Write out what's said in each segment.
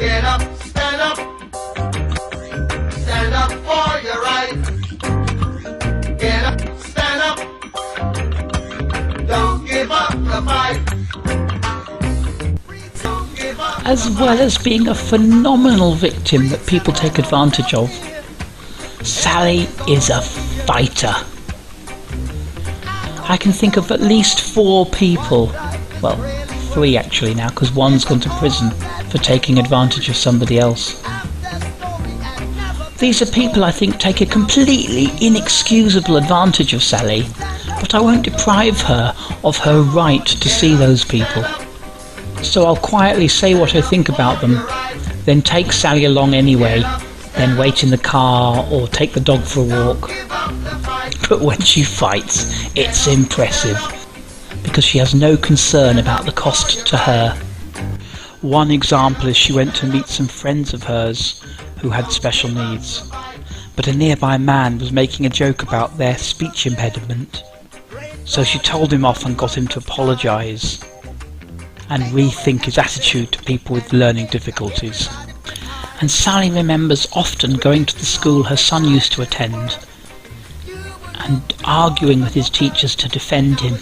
Get up, stand up. Stand up for your right. Get up, stand up. Don't give up the fight. Don't give up. As well as being a phenomenal victim that people take advantage of, Sally is a fighter. I can think of at least 4 people, well, 3 actually now, because one's gone to prison for taking advantage of somebody else. These are people I think take a completely inexcusable advantage of Sally, but I won't deprive her of her right to see those people. So I'll quietly say what I think about them, then take Sally along anyway, then wait in the car or take the dog for a walk. But when she fights, it's impressive, because she has no concern about the cost to her. One example is she went to meet some friends of hers who had special needs, but a nearby man was making a joke about their speech impediment, so she told him off and got him to apologise and rethink his attitude to people with learning difficulties. And Sally remembers often going to the school her son used to attend and arguing with his teachers to defend him.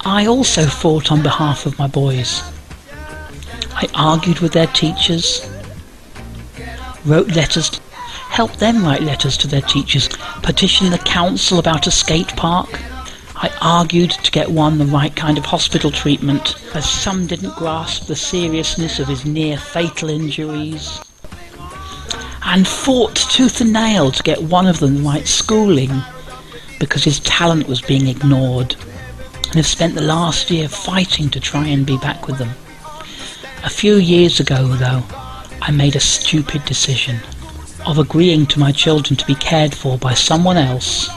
I also fought on behalf of my boys. I argued with their teachers, wrote letters, helped them write letters to their teachers, petitioned the council about a skate park. I argued to get one the right kind of hospital treatment, as some didn't grasp the seriousness of his near-fatal injuries, and fought tooth and nail to get one of them the right schooling, because his talent was being ignored, and have spent the last year fighting to try and be back with them. A few years ago, though, I made a stupid decision of agreeing to my children to be cared for by someone else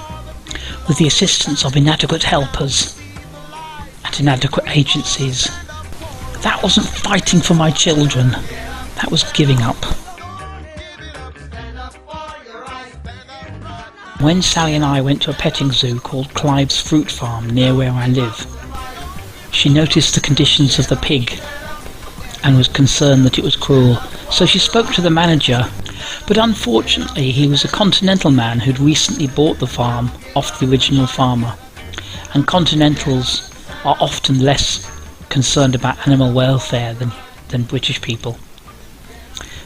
with the assistance of inadequate helpers and inadequate agencies. That wasn't fighting for my children, that was giving up. When Sally and I went to a petting zoo called Clive's Fruit Farm near where I live, she noticed the conditions of the pig and was concerned that it was cruel, so she spoke to the manager, but unfortunately he was a continental man who'd recently bought the farm off the original farmer, and continentals are often less concerned about animal welfare than British people.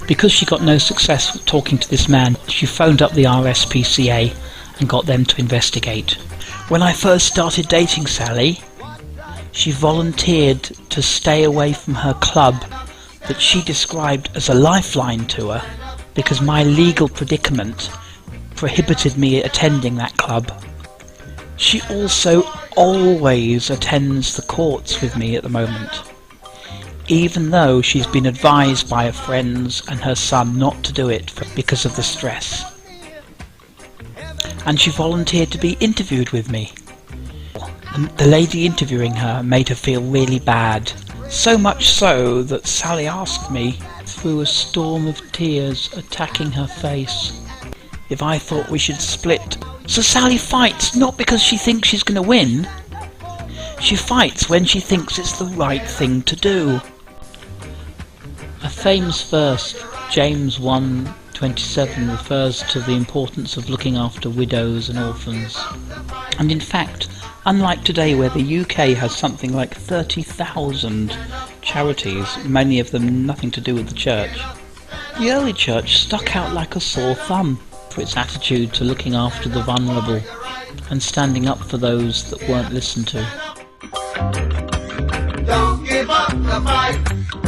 Because she got no success with talking to this man, she phoned up the RSPCA and got them to investigate. When I first started dating Sally, she volunteered to stay away from her club that she described as a lifeline to her, because my legal predicament prohibited me attending that club. She also always attends the courts with me at the moment, even though she's been advised by her friends and her son not to do it because of the stress. And she volunteered to be interviewed with me. The lady interviewing her made her feel really bad, so much so that Sally asked me, through a storm of tears attacking her face, if I thought we should split. So Sally fights not because she thinks she's going to win. She fights when she thinks it's the right thing to do. A famous verse, James 1:27, refers to the importance of looking after widows and orphans. And in fact, unlike today where the UK has something like 30,000 charities, many of them nothing to do with the church, the early church stuck out like a sore thumb for its attitude to looking after the vulnerable and standing up for those that weren't listened to. Don't give up the fight.